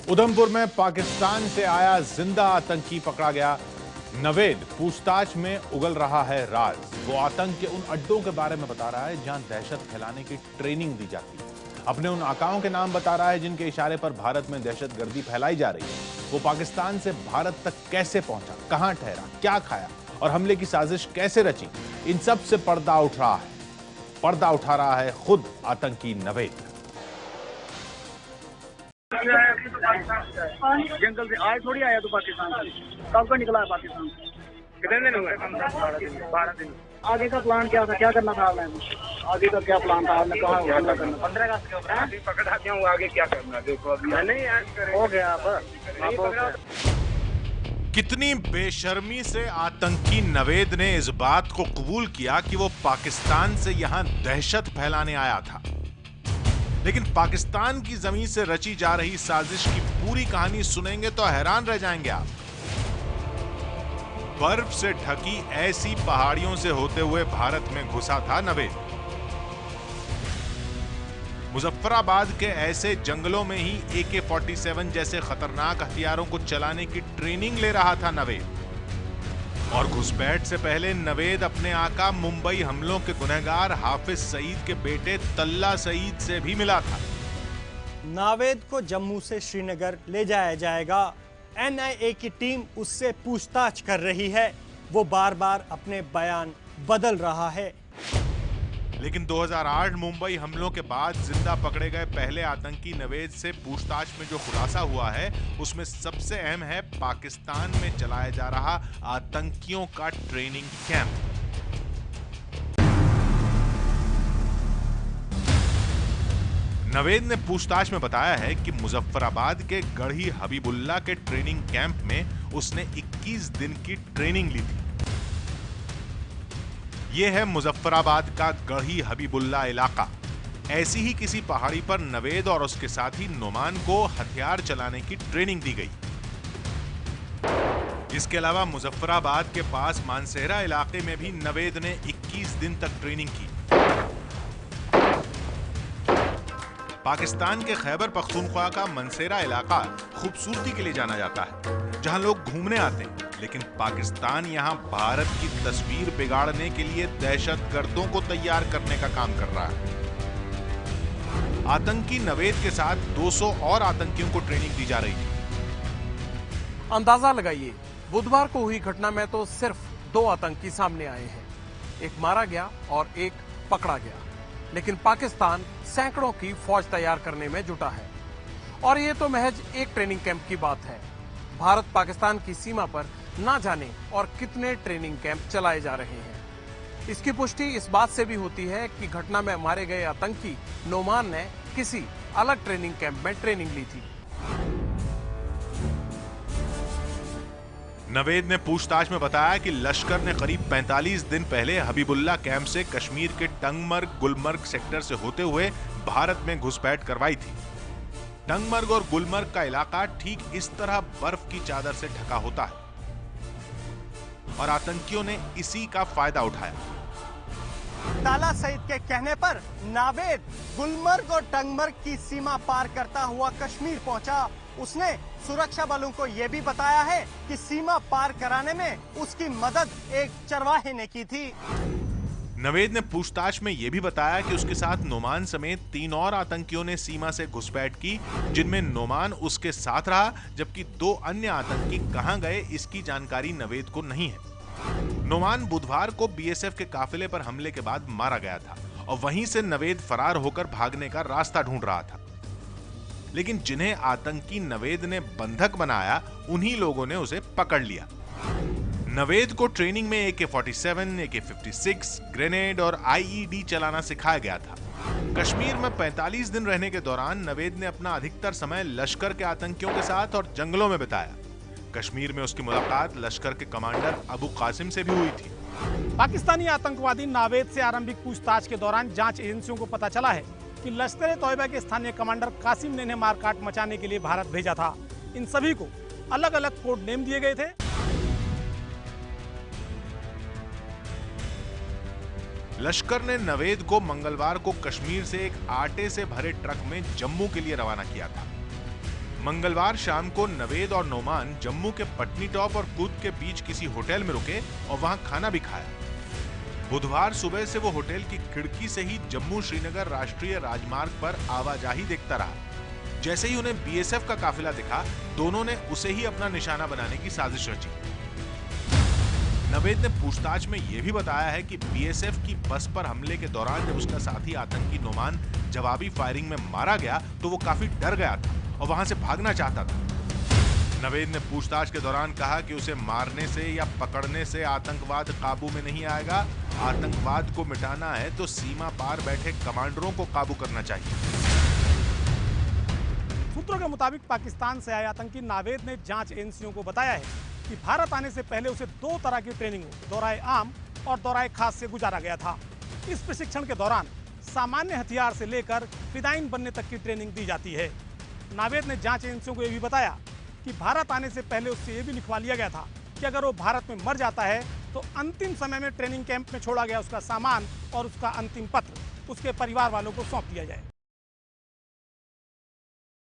उधमपुर में पाकिस्तान से आया जिंदा आतंकी पकड़ा गया। नवेद पूछताछ में उगल रहा है राज। वो आतंक के उन अड्डों के बारे में बता रहा है जहां दहशत फैलाने की ट्रेनिंग दी जाती है। अपने उन आकाओं के नाम बता रहा है जिनके इशारे पर भारत में दहशतगर्दी फैलाई जा रही है। वो पाकिस्तान से भारत तक कैसे पहुंचा, कहां ठहरा, क्या खाया और हमले की साजिश कैसे रची, इन सब से पर्दा उठ रहा है। पर्दा उठा रहा है खुद आतंकी नवेद। जंगल से आज थोड़ी आया तो पाकिस्तान से कब का निकला है पाकिस्तान से? कितने दिन हुए? 12 दिन। आगे का प्लान क्या था, क्या करना था आपने? आगे का क्या प्लान था आपने, कहा हमला करना? 15 अगस्त के ऊपर अभी पकड़ा दिया हूँ, आगे क्या करना देखो अभी। नहीं यार हो गया आप कितनी बेशर्मी से आतंकी नवेद ने इस बात को कबूल किया कि वो पाकिस्तान से यहां दहशत फैलाने आया था। लेकिन पाकिस्तान की जमीन से रची जा रही साजिश की पूरी कहानी सुनेंगे तो हैरान रह जाएंगे आप। बर्फ से ढकी ऐसी पहाड़ियों से होते हुए भारत में घुसा था नवेद। मुजफ्फराबाद के ऐसे जंगलों में ही AK-47 जैसे खतरनाक हथियारों को चलाने की ट्रेनिंग ले रहा था नवेद। और घुसपैठ से पहले नवेद अपने आका मुंबई हमलों के गुनहगार हाफिज सईद के बेटे तल्ला सईद से भी मिला था। नावेद को जम्मू से श्रीनगर ले जाया जाएगा। NIA की टीम उससे पूछताछ कर रही है। वो बार बार अपने बयान बदल रहा है। लेकिन 2008 मुंबई हमलों के बाद जिंदा पकड़े गए पहले आतंकी नवेद से पूछताछ में जो खुलासा हुआ है उसमें सबसे अहम है पाकिस्तान में चलाया जा रहा आतंकियों का ट्रेनिंग कैंप। नवेद ने पूछताछ में बताया है कि मुजफ्फराबाद के गढ़ी हबीबुल्ला के ट्रेनिंग कैंप में उसने 21 दिन की ट्रेनिंग ली थी। यह है मुजफ्फराबाद का गढ़ी हबीबुल्ला इलाका। ऐसी ही किसी पहाड़ी पर नवेद और उसके साथी नोमान को हथियार चलाने की ट्रेनिंग दी गई। इसके अलावा मुजफ्फराबाद के पास मानसेहरा इलाके में भी नवेद ने 21 दिन तक ट्रेनिंग की। पाकिस्तान के खैबर पख्तूनख्वा का मानसेहरा इलाका खूबसूरती के लिए जाना जाता है, जहां लोग घूमने आते हैं। लेकिन पाकिस्तान यहां भारत की तस्वीर बिगाड़ने के लिए दहशतगर्दों को तैयार करने का काम कर रहा है। आतंकी नवेद के साथ 200 और आतंकियों को ट्रेनिंग दी जा रही थी। अंदाजा लगाइए, बुधवार को हुई घटना में तो सिर्फ 2 आतंकी सामने आए हैं। एक मारा गया और एक पकड़ा गया। लेकिन पाकिस्तान सैकड़ों की फौज तैयार करने में जुटा है। और ये तो महज एक ट्रेनिंग कैंप की बात है। भारत पाकिस्तान की सीमा पर ना जाने और कितने ट्रेनिंग कैंप चलाए जा रहे हैं। इसकी पुष्टि इस बात से भी होती है कि घटना में मारे गए आतंकी नोमान ने किसी अलग ट्रेनिंग कैंप में ट्रेनिंग ली थी। नवेद ने पूछताछ में बताया कि लश्कर ने करीब 45 दिन पहले हबीबुल्ला कैंप से कश्मीर के टंगमर्ग गुलमर्ग सेक्टर से होते हुए भारत में घुसपैठ करवाई थी। टंगमर्ग और गुलमर्ग का इलाका ठीक इस तरह बर्फ की चादर से ढका होता है और आतंकियों ने इसी का फायदा उठाया। तल्ला सईद के कहने पर नावेद गुलमर्ग और टंगमर्ग की सीमा पार करता हुआ कश्मीर पहुंचा। उसने सुरक्षा बलों को यह भी बताया है कि सीमा पार कराने में उसकी मदद एक चरवाहे ने की थी। नवेद ने पूछताछ में यह भी बताया कि उसके साथ नोमान समेत 3 और आतंकियों ने सीमा से घुसपैठ की, जिनमें नोमान उसके साथ रहा, जबकि 2 अन्य आतंकी कहां गए इसकी जानकारी नवेद को नहीं है। नोमान बुधवार को BSF के काफिले पर हमले के बाद मारा गया था और वहीं से नवेद फरार होकर भागने का रास्ता ढूंढ रहा था। लेकिन जिन्हें आतंकी नवेद ने बंधक बनाया, उन्हीं लोगों ने उसे पकड़ लिया। नवेद को ट्रेनिंग में AK-47, AK-56, ग्रेनेड और IED चलाना सिखाया गया था। कश्मीर में 45 दिन रहने के दौरान नवेद ने अपना अधिकतर समय लश्कर के आतंकियों के साथ और जंगलों में बिताया। कश्मीर में उसकी मुलाकात लश्कर के कमांडर अबू कासिम से भी हुई थी। पाकिस्तानी आतंकवादी नावेद से आरंभिक पूछताछ के दौरान जांच एजेंसियों को पता चला है कि लश्कर-ए-तौयबा के स्थानीय कमांडर कासिम ने इन्हें मारकाट मचाने के लिए भारत भेजा था। इन सभी को अलग अलग कोड नेम दिए गए थे। लश्कर ने नवेद को मंगलवार को कश्मीर से एक आटे से भरे ट्रक में जम्मू के लिए रवाना किया था। मंगलवार शाम को नवेद और नोमान जम्मू के पटनी टॉप और कुद के बीच किसी होटल में रुके और वहां खाना भी खाया। बुधवार सुबह से वो होटल की खिड़की से ही जम्मू श्रीनगर राष्ट्रीय राजमार्ग पर आवाजाही देखता रहा। जैसे ही उन्हें बीएसएफ का काफिला दिखा, दोनों ने उसे ही अपना निशाना बनाने की साजिश रची। नवेद ने पूछताछ में यह भी बताया है कि बीएसएफ की बस पर हमले के दौरान जब उसका साथी आतंकी नोमान जवाबी फायरिंग में मारा गया तो वो काफी डर गया था और वहां से भागना चाहता था। नवेद ने पूछताछ के दौरान कहा कि उसे मारने से या पकड़ने से आतंकवाद काबू में नहीं आएगा। आतंकवाद को मिटाना है तो सीमा पार बैठे कमांडरों को काबू करना चाहिए। सूत्रों के मुताबिक पाकिस्तान से आए आतंकी नावेद ने जांच एजेंसियों को बताया है कि भारत आने से पहले उसे 2 तरह की ट्रेनिंगों, दौराए आम और दौराए खास से गुजारा गया था। इस प्रशिक्षण के दौरान सामान्य हथियार से लेकर फिदाइन बनने तक की ट्रेनिंग दी जाती है। नावेद ने जांच एजेंसियों को यह भी बताया कि भारत आने से पहले उससे यह भी लिखवा लिया गया था कि अगर वो भारत में मर जाता है तो अंतिम समय में ट्रेनिंग कैंप में छोड़ा गया उसका सामान और उसका अंतिम पत्र उसके परिवार वालों को सौंप दिया जाए।